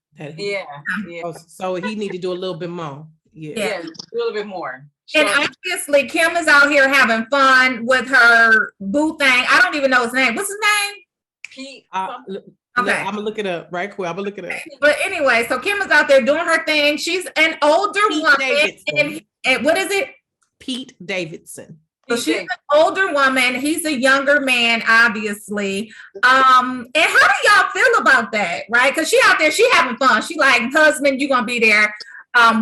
So he need to do a little bit more. Yeah, a little bit more. And obviously, Kim is out here having fun with her boo thing. I don't even know his name. What's his name? Pete. Okay. I'm gonna look it up right quick. I'm gonna look it up. But anyway, so Kim is out there doing her thing. She's an older woman. And what is it? Pete Davidson. So she's an older woman. He's a younger man, obviously. And how do y'all feel about that, right? Because she out there, she having fun. She like, husband, you gonna be there.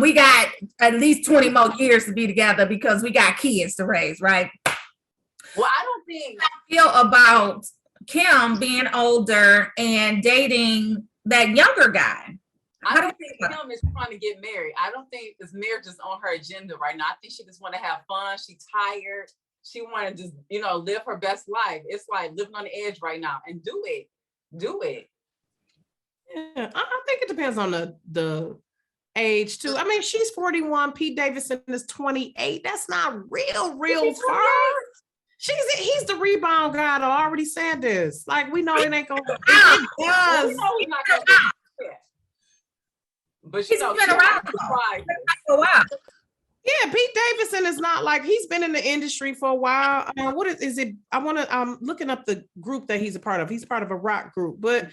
We got at least 20 more years to be together because we got kids to raise, right? Well, I don't think I feel about Kim being older and dating that younger guy. I don't think Kim is trying to get married. I don't think this marriage is on her agenda right now. I think she just want to have fun. She's tired. She want to just, live her best life. It's like living on the edge right now, and do it. Yeah, I think it depends on the age too. I mean, she's 41. Pete Davidson is 28. That's not real far. He's the rebound guy. I already said this. Like, we know it ain't gonna. It does. We know he's not gonna do it. But she's been around for a while. Yeah, Pete Davidson is not like, he's been in the industry for a while. What is it? I'm looking up the group that he's a part of. He's part of a rock group, but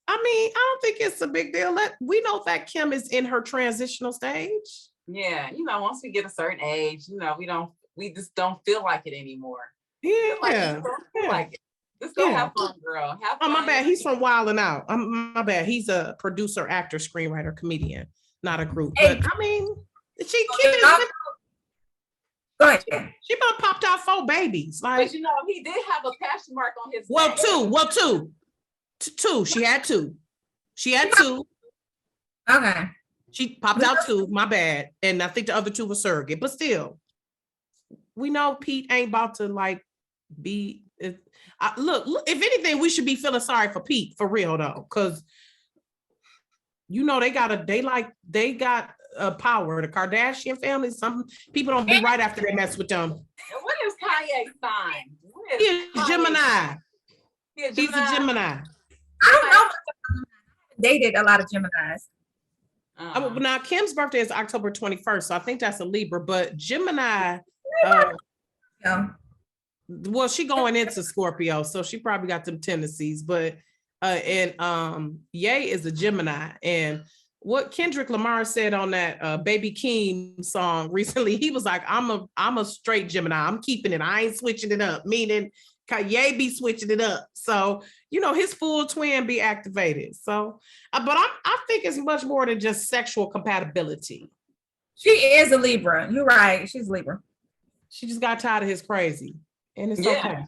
I mean, I don't think it's a big deal. We know that Kim is in her transitional stage. Yeah, once we get a certain age, we just don't feel like it anymore. Yeah, like it. Just go have fun, girl. Have fun. Oh, my bad. He's from Wild and Out. My bad. He's a producer, actor, screenwriter, comedian, not a group. But I mean, she cute. Go ahead. She about popped out 4 babies. Like, but you know, he did have a passion mark on his well, neck. two. She had 2. She had 2. Okay. She popped out 2, my bad. And I think the other 2 were surrogate, but still, we know Pete ain't about to like be. Look, if anything, we should be feeling sorry for Pete, for real though, because you know they got power. The Kardashian family. Some people don't be right after they mess with them. And what is Kanye's sign? He's a Gemini. He's a Gemini. I don't know. Dated a lot of Geminis. Now Kim's birthday is October 21st, so I think that's a Libra. But Gemini, well, she going into Scorpio, so she probably got them tendencies. But Ye is a Gemini, and what Kendrick Lamar said on that Baby Keem song recently, he was like, I'm a straight Gemini. I'm keeping it. I ain't switching it up. Meaning Ye be switching it up. So, you know, his full twin be activated. So, but I think it's much more than just sexual compatibility. She is a Libra. You're right. She's Libra. She just got tired of his crazy. And it's okay.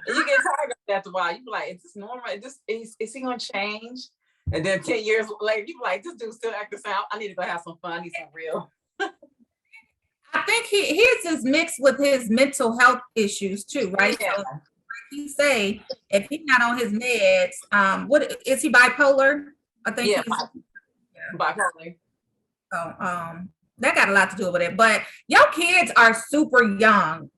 You get tired of that after a while. You be like, is this normal? Is he gonna change? And then 10 years later, you be like, this dude still acting the same. I need to go have some fun. I need some real. I think his is mixed with his mental health issues too, right? Yeah. So, like he say, if he's not on his meds, what is he bipolar? I think he's bipolar. So that got a lot to do with it. But your kids are super young.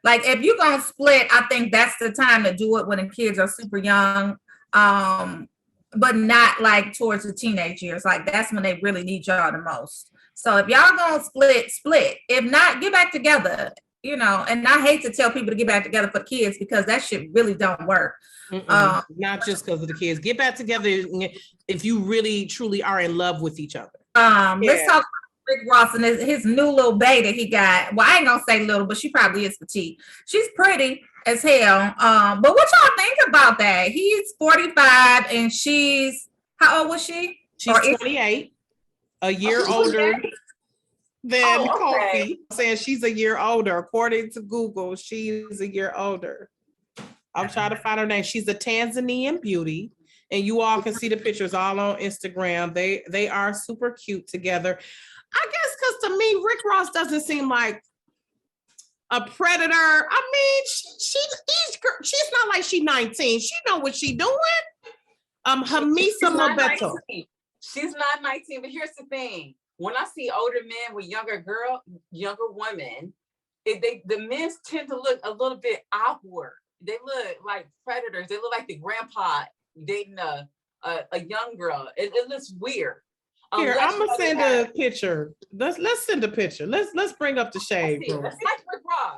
Like if you're gonna split, I think that's the time to do it when the kids are super young. But not like towards the teenage years. Like that's when they really need y'all the most. So if y'all gonna split. If not, get back together. You know, and I hate to tell people to get back together for kids because that shit really don't work. Not just because of the kids. Get back together if you really truly are in love with each other. Let's talk about Rick Ross and his new little bae that he got. Well, I ain't gonna say little, but she probably is petite. She's pretty as hell. But what y'all think about that? He's 45 and she's, how old was she? She's 28, a year older than Kofi. Saying she's a year older. According to Google, she's a year older. I'm trying to find her name. She's a Tanzanian beauty. And you all can see the pictures all on Instagram. They are super cute together. I guess because to me, Rick Ross doesn't seem like a predator. I mean, she's not like she's 19. She know what she doing. Hamisa Mobeto. She's not 19, but here's the thing. When I see older men with younger women, the men tend to look a little bit awkward. They look like predators. They look like the grandpa dating a young girl. It looks weird. Here, I'm gonna send a picture. Let's send a picture. Let's bring up the shade.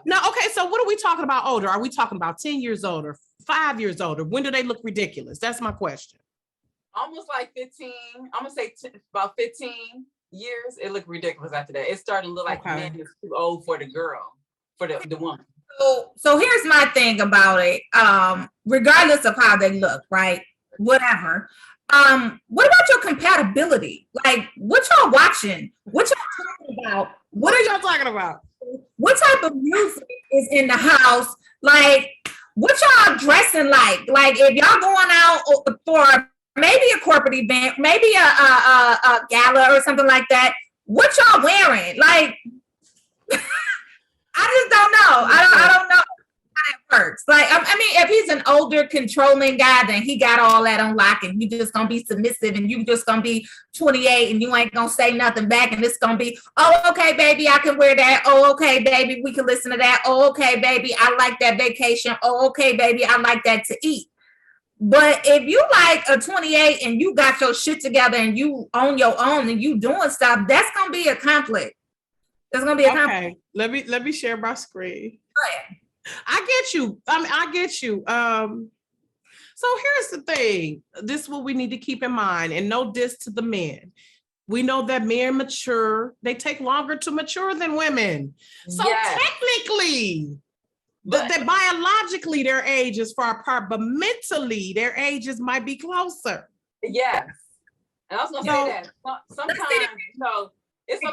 No, okay. So what are we talking about older? Are we talking about 10 years older, 5 years older? When do they look ridiculous? That's my question. Almost like 15. I'm gonna say about 15 years. It looked ridiculous after that. It started to look like the man is too old for the girl, for the woman. So here's my thing about it. Regardless of how they look, right? Whatever. What about your compatibility? Like, what y'all watching? What y'all talking about? What are y'all talking about? What type of music is in the house? Like, what y'all dressing like? Like, if y'all going out for maybe a corporate event, maybe a gala or something like that, what y'all wearing? Like, I just don't know. I don't know how it works. Like, I mean, if he's an older, controlling guy, then he got all that on lock, and you just gonna be submissive, and you just gonna be 28, and you ain't gonna say nothing back, and it's gonna be, oh, okay, baby, I can wear that. Oh, okay, baby, we can listen to that. Oh, okay, baby, I like that vacation. Oh, okay, baby, I like that to eat. But if you like a 28 and you got your shit together and you on your own and you doing stuff, that's gonna be a conflict. There's gonna be a conflict. Okay, let me share my screen. Go ahead. I get you. I get you. So here's the thing. This is what we need to keep in mind, and no diss to the men. We know that men mature. They take longer to mature than women. So technically, That biologically their age is far apart, but mentally their ages might be closer. Yes. And I was gonna say that sometimes, it's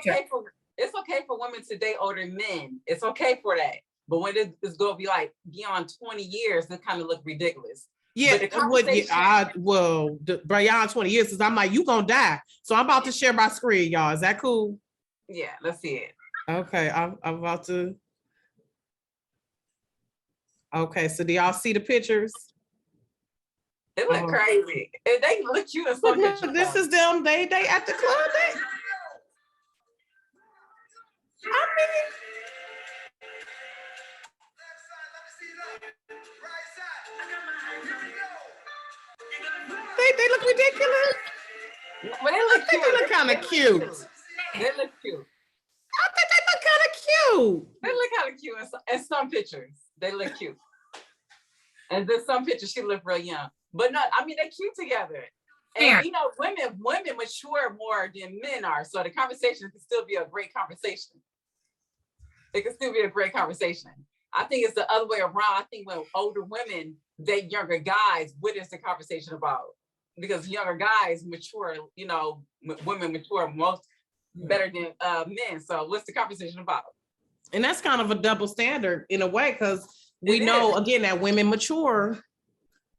okay for women to date older men. It's okay for that. But when it's gonna be like beyond 20 years, it kind of look ridiculous. Yeah, beyond 20 years, because I'm like, you gonna die. So I'm about to share my screen, y'all. Is that cool? Yeah, let's see it. Okay, I'm about to. Okay, so do y'all see the pictures? They look crazy. They look cute as fuck. This is them. They at the club. They look ridiculous. But they look cute. They look kind of cute. They look cute. I think they look kind of cute. They look kind of cute in some pictures. They look cute. And then some pictures she look real young. But no, I mean they're cute together. And you know, women mature more than men are. So the conversation can still be a great conversation. It can still be a great conversation. I think it's the other way around. I think when older women date younger guys, what is the conversation about? Because younger guys mature, you know, women mature most better than men. So what's the conversation about? And that's kind of a double standard in a way, because we know, again, that women mature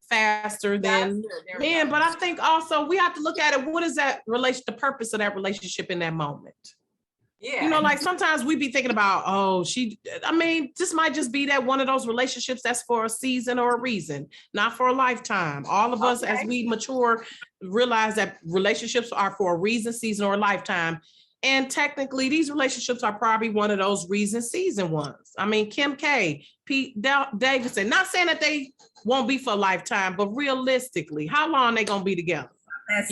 faster than men. But I think also we have to look at it. What is that the purpose of that relationship in that moment? Yeah. You know, like sometimes we be thinking about, this might just be that one of those relationships that's for a season or a reason, not for a lifetime. All of us, as we mature, realize that relationships are for a reason, season, or a lifetime. And technically, these relationships are probably one of those reason, season ones. I mean, Kim K, Pete Davidson, not saying that they won't be for a lifetime, but realistically, how long they gonna be together?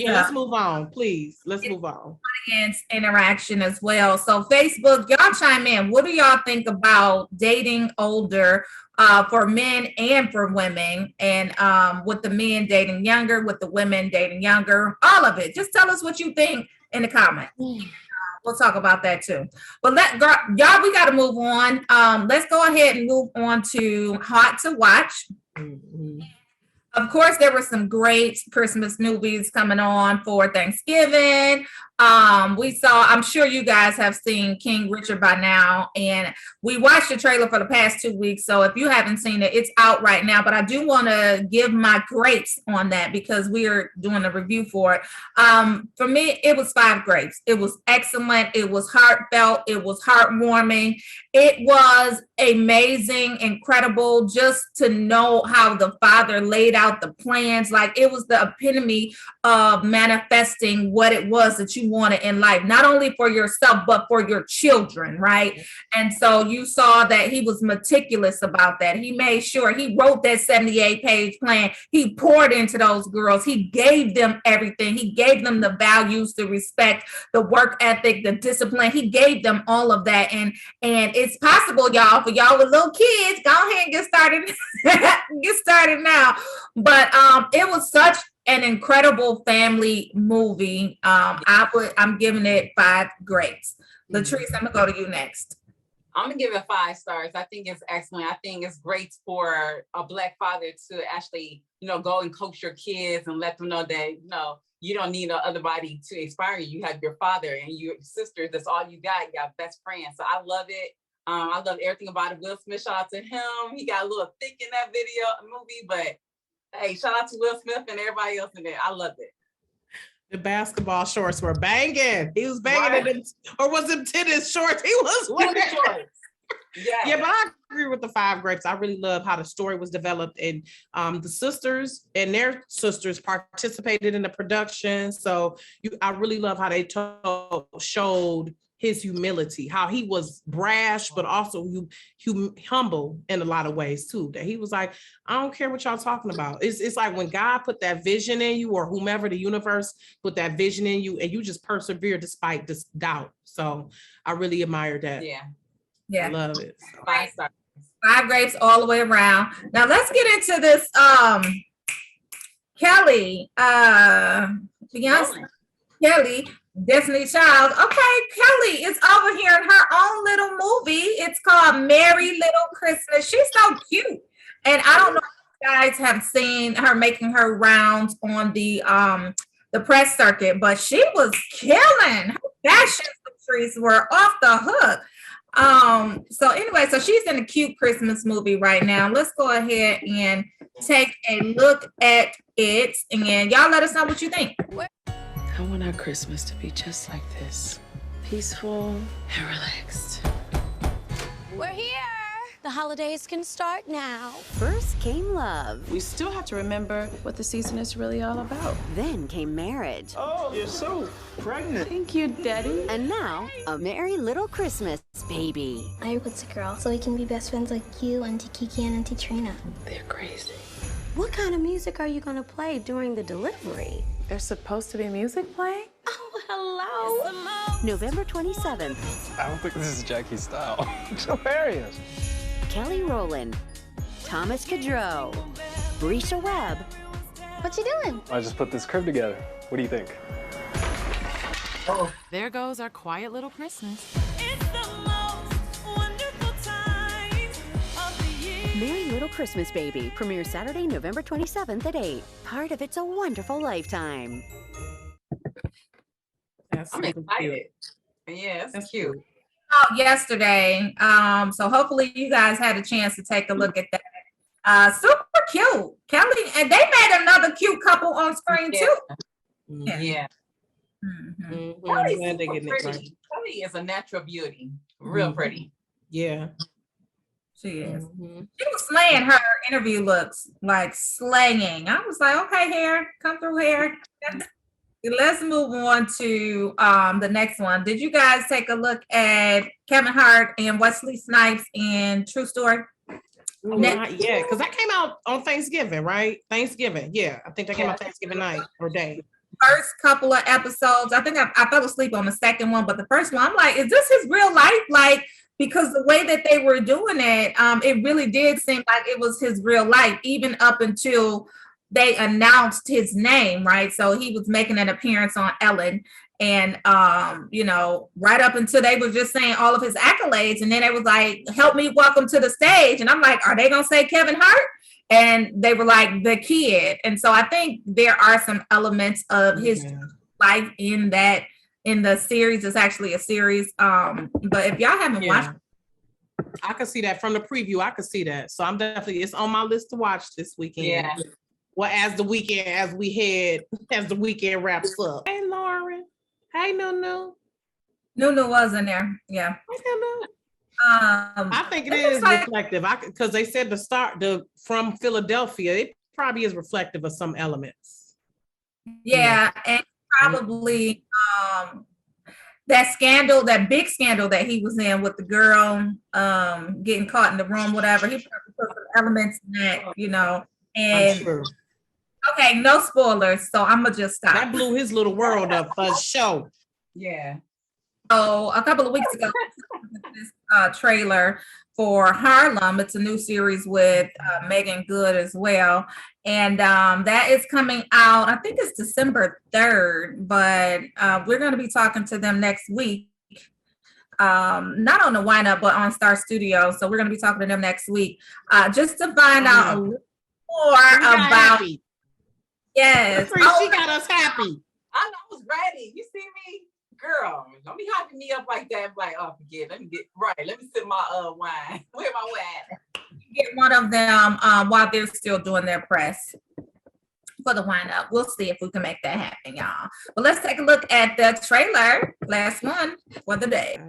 Let's move on, please. Let's move on. Audience interaction as well. So Facebook, y'all chime in. What do y'all think about dating older for men and for women? And with the men dating younger, with the women dating younger, all of it. Just tell us what you think in the comments. We'll talk about that too. But y'all, we got to move on. Let's go ahead and move on to Hot to Watch. Mm-hmm. Of course, there were some great Christmas movies coming on for Thanksgiving. I'm sure you guys have seen King Richard by now, and we watched the trailer for the past 2 weeks. So if you haven't seen it, it's out right now, but I do want to give my grapes on that because we are doing a review for it. For me, it was 5 grapes. It was excellent. It was heartfelt. It was heartwarming. It was amazing, incredible, just to know how the father laid out the plans. Like, it was the epitome of manifesting what it was that you wanted in life, not only for yourself, but for your children, right? And so you saw that he was meticulous about that. He made sure he wrote that 78-page plan. He poured into those girls. He gave them everything. He gave them the values, the respect, the work ethic, the discipline. He gave them all of that. And it's possible, y'all, for y'all with little kids, go ahead and get started. Get started now. But it was such an incredible family movie. I'm giving it 5 grapes. Latrice, I'm gonna go to you next. I'm gonna give it 5 stars. I think it's excellent. I think it's great for a Black father to actually, go and coach your kids and let them know that, you don't need no other body to inspire you. You have your father and your sister. That's all you got. You got best friends. So I love it. I love everything about it. Will Smith, shout out to him. He got a little thick in that movie, but hey, shout out to Will Smith and everybody else in there. I loved it. The basketball shorts were banging. He was banging in them, or was it tennis shorts? He was wearing shorts. Yeah, but I agree with the 5 grapes. I really love how the story was developed, and the sisters and their sisters participated in the production. So I really love how they showed his humility, how he was brash, but also humble in a lot of ways too. That he was like, I don't care what y'all talking about. It's like when God put that vision in you, or whomever the universe put that vision in you, and you just persevere despite this doubt. So I really admire that. Yeah, I love it. 5 stars. 5 grapes all the way around. Now let's get into this. Kelly, Beyonce, Kelly, Destiny Child. Okay, Kelly is over here in her own little movie. It's called Merry Little Christmas. She's so cute. And I don't know if you guys have seen her making her rounds on the press circuit, but she was killing. Her fashion Latrice were off the hook. So anyway, so she's in a cute Christmas movie right now. Let's go ahead and take a look at it, and y'all let us know what you think. I want our Christmas to be just like this. Peaceful and relaxed. We're here. The holidays can start now. First came love. We still have to remember what the season is really all about. Then came marriage. Oh, you're so pregnant. Thank you, Daddy. And now, a merry little Christmas baby. I was a girl, so we can be best friends like you, Auntie Kiki, and Auntie Trina. They're crazy. What kind of music are you gonna play during the delivery? There's supposed to be music playing? Oh, hello. November 27th. I don't think this is Jackie's style. It's hilarious. Kelly Rowland, Thomas Cadreau, Brisha Webb. What you doing? I just put this crib together. What do you think? Oh, there goes our quiet little Christmas. Merry Little Christmas Baby premieres Saturday, November 27th at 8. Part of It's a Wonderful Lifetime. That's I'm super excited. cute. Yeah, it's cute. Yesterday. So hopefully you guys had a chance to take a look at that. Super cute. Kelly, and they made another cute couple on screen too. Yeah. Mhm. Kelly's Glad they're super getting it pretty. right. Kelly is a natural beauty. Real pretty. Yeah. She is. Mhm. She was slaying. Her interview looks like slaying. I was like, okay, hair, come through here. Let's move on to the next one. Did you guys take a look at Kevin Hart and Wesley Snipes in True Story? Not yet, because that came out on Thanksgiving, right? Thanksgiving, yeah. I think that came out Thanksgiving night or day. First couple of episodes, I think I fell asleep on the second one, but the first one, I'm like, is this his real life? Like, because the way that they were doing it, it really did seem like it was his real life, even up until they announced his name, right? So he was making an appearance on Ellen, and right up until they were just saying all of his accolades, and then it was like, help me welcome to the stage. And I'm like, are they gonna say Kevin Hart? And they were like, the kid. And so I think there are some elements of his life in that, in the series. It's actually a series. But if y'all haven't watched, I could see that from the preview. I could see that. So I'm definitely, it's on my list to watch this weekend. Yeah. Well, as the weekend wraps up. Hey, Lauren. Hey, Nunu. Nunu was in there. Yeah. Hey, Nunu. I think it it looks is like- reflective. Because they said from Philadelphia, it probably is reflective of some elements. Yeah, and probably that big scandal that he was in with the girl getting caught in the room, whatever. He probably put some elements in that, and Sure. okay, no spoilers, so I'm gonna just stop. That blew his little world up for sure. Yeah. So a couple of weeks ago, this trailer for Harlem. It's a new series with Megan Good as well. And that is coming out, I think it's December 3rd, but we're going to be talking to them next week. Not on the Wind-Up, but on Star Studios. So we're going to be talking to them next week just to find out a little more about. Happy. Yes. She got us happy. I was ready. You see me? Girl, don't be hyping me up like that. I'm like, oh, forget. Let me sip my wine. Where my wine? Get one of them while they're still doing their press for the Wind-Up. We'll see if we can make that happen, y'all. But let's take a look at the trailer. Last one for the day.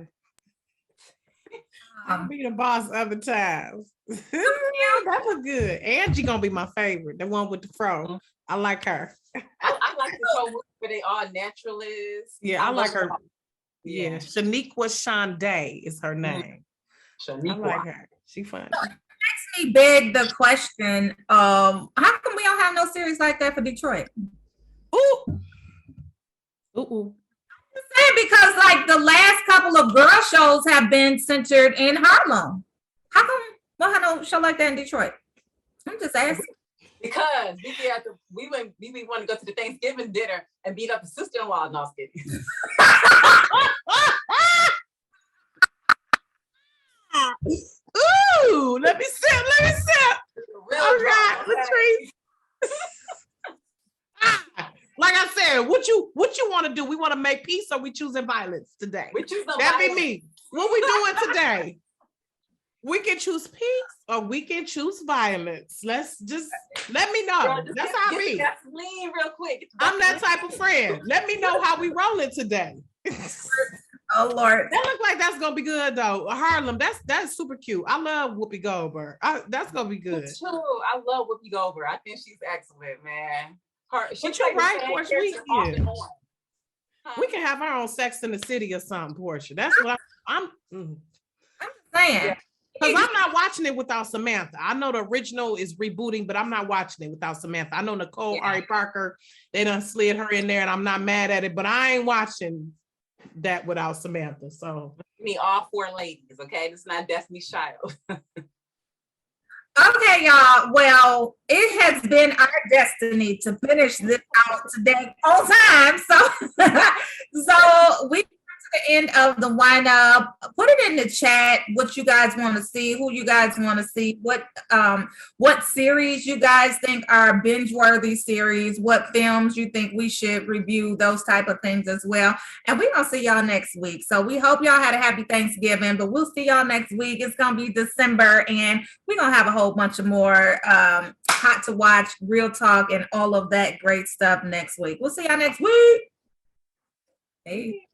I'll be the boss other times. That was good. Angie gonna be my favorite. The one with the fro. I like her. I like the show where they are naturalists. Yeah, I like her. Yeah, Shaniqua Shonday is her name. Shaniqua. I like her. She funny. Makes me beg the question, how come we don't have no series like that for Detroit? Ooh. Ooh. Because like the last couple of girl shows have been centered in Harlem. How come we don't have no show like that in Detroit? I'm just asking. Because we want to go to the Thanksgiving dinner and beat up the sister-in-law. No, I was kidding. Ooh, Let me sip. All right, Latrice. Like I said, what you want to do? We want to make peace, or we choosing violence today? That be me. What we doing today? We can choose peace or we can choose violence. Let me know. That's how I be. Lean real quick. I'm that type of friend. Let me know how we rolling today. Oh Lord, that look like that's gonna be good though. Harlem, that's super cute. I love Whoopi Goldberg. That's gonna be good. Me too. I love Whoopi Goldberg. I think she's excellent, man. But you're right, Porsha. We can have our own Sex in the City or something, Porsha. That's what I'm saying. Because I'm not watching it without Samantha. I know the original is rebooting, but I'm not watching it without Samantha. I know Nicole Ari Parker, they done slid her in there, and I'm not mad at it, but I ain't watching that without Samantha. So me all 4 ladies, okay? This is not Destiny's Child. Okay, y'all. Well, it has been our destiny to finish this out today on time. So we to the end of the wind up. Put it in the chat what you guys want to see, who you guys want to see, what series you guys think are binge-worthy series, what films you think we should review, those type of things as well. And we're gonna see y'all next week. So we hope y'all had a happy Thanksgiving, but we'll see y'all next week. It's gonna be December, and we're gonna have a whole bunch of more hot to watch, real talk, and all of that great stuff next week. We'll see y'all next week. Hey.